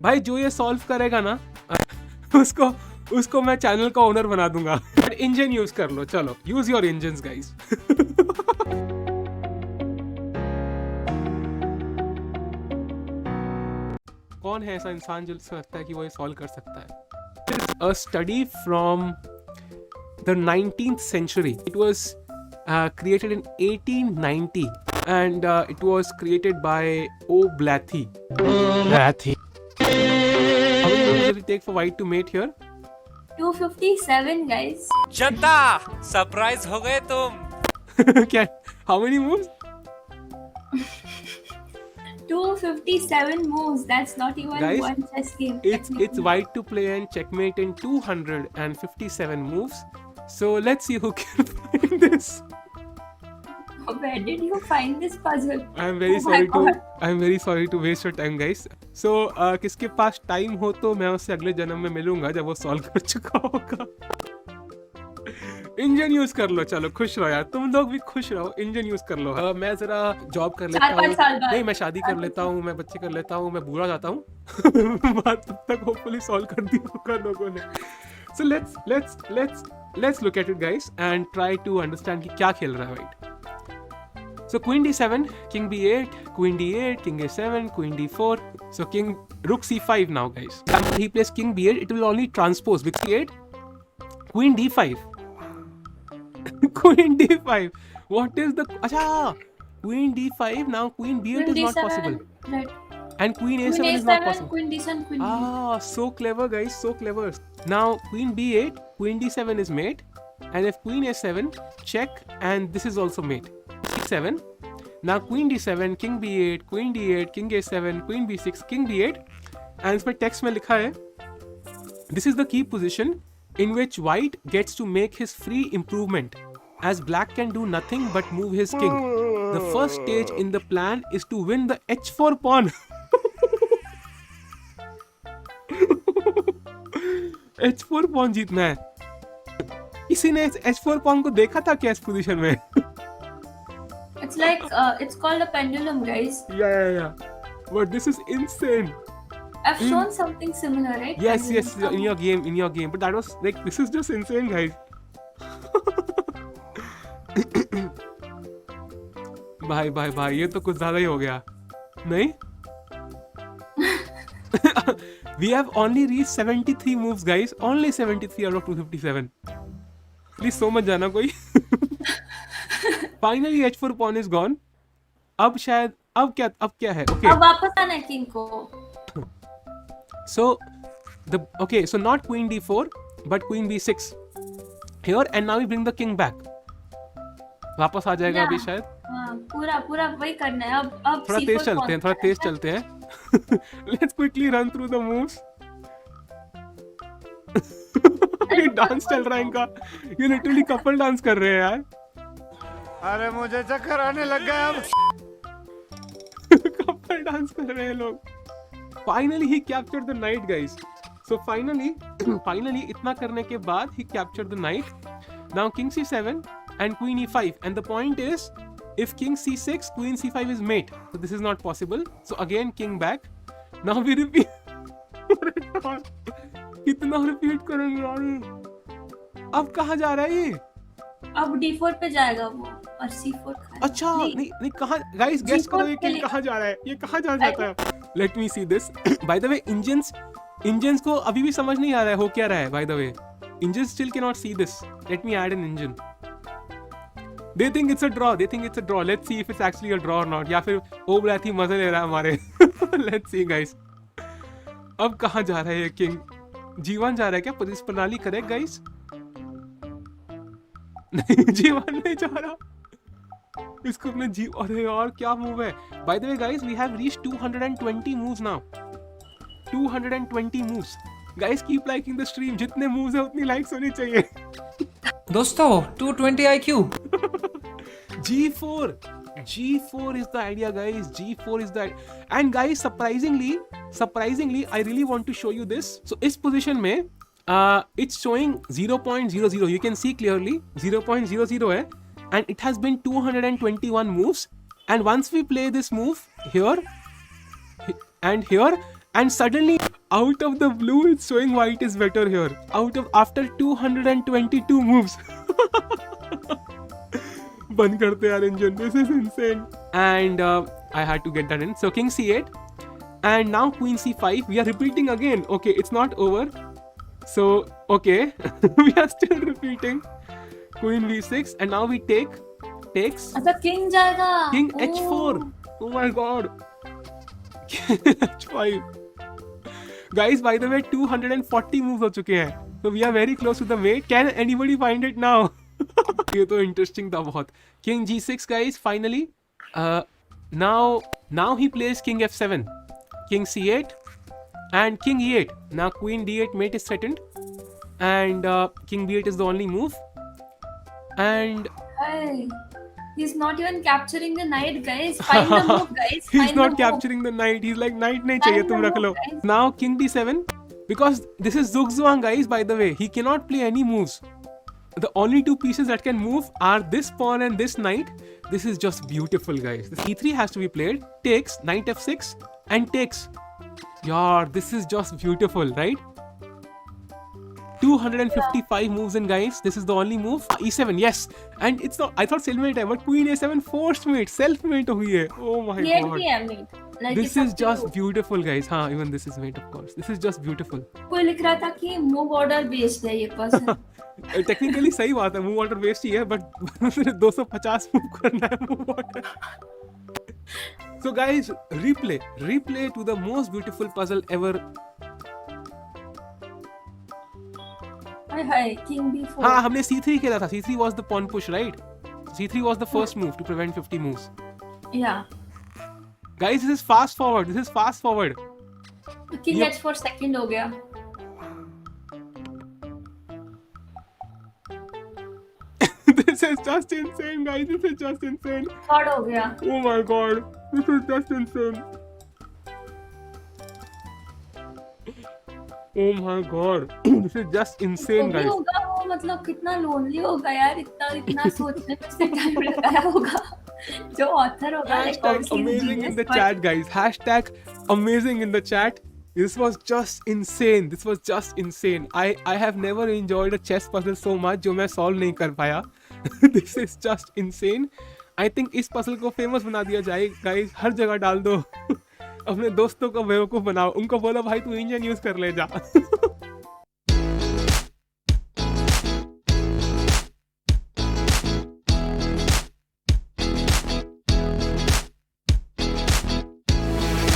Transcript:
भाई जो ये सॉल्व करेगा ना उसको मैं चैनल का ओनर बना दूंगा। इंजन यूज कर लो, चलो यूज योर इंजन्स गाइस। कौन है ऐसा इंसान जो लगता है कि वो ये सॉल्व कर सकता है? A study from the 19th century. It was created in 1890 and it was created by O. Blathy. Blathy. How many minutes did it take for white to mate here? 257 guys. Janata surprise हो गए तुम। क्या? How many moves? 257 moves. That's not even Guys, one chess game. It's white to play and checkmate in 257 moves. So let's see who can find this. Where did you find this puzzle? I'm very sorry to waste your time guys. So किसके पास time हो तो मैं उससे अगले जन्म में मिलूंगा जब वो सॉल्व कर चुका होगा। इंजन यूज कर लो, चलो खुश रहो यार, तुम लोग भी खुश रहो, इंजन यूज कर लो। मैं जरा जॉब कर लेता हूँ, नहीं मैं शादी कर लेता हूँ, मैं बच्चे कर लेता हूँ, मैं बूढ़ा जाता हूँ। बात तब तक होपफुली सॉल्व कर दी होगा लोगों ने। So let's look at it guys and try to understand कि क्या खेल रहा है white. So queen d7, king b8, queen d8, king a7, queen d4. So king rook c5 now guys. After he plays king b8, it will only transpose with c8, queen d5. Queen d5. What is the acha? Queen d5. Now queen b8 is not possible. Right. And queen a7 Queen is not A7, possible. Queen D7, Queen D. Ah, so clever guys, so clever. Now queen b8, queen d7 is mate, and if queen a7 check, and this is also mate. c7. Now queen d7, king b8, queen d8, king a7, queen b6, king b8, and इसमें text में लिखा है, this is the key position in which white gets to make his free improvement, as black can do nothing but move his king. The first stage in the plan is to win the h4 pawn. h4 pawn जीतना है। किसी ने h4 pawn को देखा था क्या इस position में? It's like it's called a pendulum, guys. Yeah. But this is insane. I've shown something similar, right? Yes, Pendulum. in your game. But that was like, this is just insane, guys. भाई ये तो कुछ ज्यादा ही हो गया, नहीं? We have only reached 73 moves, guys. Only 73 out of 257. Please सो मत जाना कोई। Finally h4 pawn is gone. अब शायद अब क्या है? Okay. अब वापस आना है किंग को। So not queen d4 but queen b6 here, and now we bring the king back. वापस आ जाएगा अभी शायद। पूरा वही करना है। अब थोड़ा तेज चलते हैं। Let's quickly run through the moves. ये डांस चल रहा है इनका, ये लिटरली कपल डांस कर रहे हैं यार। अरे मुझे चक्कर आने लग गया अब। कपल डांस कर रहे हैं लोग। Finally he captured the knight guys. So finally इतना करने के बाद he captured the knight. Now king c7 and queen e5, and the point is if king c6, queen c5 is mate. So this is not possible. So again king back. Now we repeat. कितना repeat करेंगे यार? अब कहाँ जा रहा है ये? अब d4 पे जाएगा वो और c4 खाएगा। अच्छा नहीं कहाँ गाइस, गेस करो ये किंग कहाँ जा रहा है? ये कहाँ जा जाता है? Let me see this. By the way engines को अभी भी समझ नहीं आ रहा है हो क्या रहा है। By the way engine still can not see this. Let me add N engine. They think it's a draw. Let's see if it's actually a draw or not. या फिर ओ ब्लैथी मजे ले रहा है हमारे। Let's see guys. अब कहाँ जा रहा है ये किंग? जीवन जा रहा है क्या? पुलिस प्रणाली करेक्ट गाइस? नहीं जीवन नहीं जा रहा। इसको अपने अरे यार क्या मूव है? By the way guys, we have reached 220 moves now. 220 moves. Guys keep liking the stream. जितने moves है उतनी likes होनी चाहिए। दोस्तों 220 IQ। G4 is the idea guys. G4 is the, and guys surprisingly I really want to show you this. So इस position में it's showing 0.00. You can see clearly 0.00 है, and it has been 221 moves. And once we play this move here and here, and suddenly out of the blue it's showing white is better here after 222 moves. बंद करते यार engine, this is insane. And I had to get that in. So king c8 and now queen c5. We are repeating again. Okay, it's not over. So okay, we are still repeating. Queen v6 and now we takes. अच्छा king जाएगा. King h4. Oh my god. h5. Guys, by the way, 240 moves हो चुके हैं. So we are very close to the mate. Can anybody find it now? ये तो interesting था बहुत. King g6 guys, finally. Now he plays king f7, king c8 and king e8. Now queen d8 mate is threatened and king b8 is the only move. And Hey, he's not even capturing the knight, guys. Find the move, guys. he's Find not the capturing the knight. He's like knight नहीं Find चाहिए the तुम रख move, low. guys. Now king d7 because this is Zugzwang guys, by the way. He cannot play any moves. The only two pieces that can move are this pawn and this knight. This is just beautiful guys. This e3 has to be played. Takes, knight f6 and takes. Yeah, this is just beautiful, right? 255 moves in guys. This is the only move. E7, yes. And it's not, I thought stalemate hai, but queen a7 forced mate, self mate hui hai. Oh my He had god. the mate. Like This it's up is to just you. beautiful guys. हाँ, even this is mate of course. This is just beautiful. कोई लिख रहा था कि move order based है ये person. Technically सही बात है, मूव ऑर्डर वेस्ट ही है, बट 250 मूव करना है move order. So guys, replay to the most beautiful puzzle ever. Hi hi king b4. हाँ, हमने c3 खेला था. c3 was the pawn push, right? c3 was the first move to prevent 50 moves. Yeah. Guys, this is fast forward. This is fast forward. King Yep. h4 second हो गया. This is just insane, guys. This is just insane. Third हो गया. Oh my god. This is just insane. Oh my god. This is just insane, तो भी guys. होगा वो, मतलब कितना लोनली होगा यार, इतना सोचने में से टाइम लगाया होगा. जो ऑथर होगा like Hashtag obviously he's amazing in genius, the but chat, guys. Hashtag amazing in the chat. This was just insane. This was just insane. I have never enjoyed a chess puzzle so much जो मैं solve नहीं कर पाया. This is just insane. I think इस puzzle को famous बना दिया जाए, guys. हर जगह डाल दो. अपने दोस्तों को बेवकूफ बनाओ. उनको बोलो भाई तू इंजन यूज कर ले जा.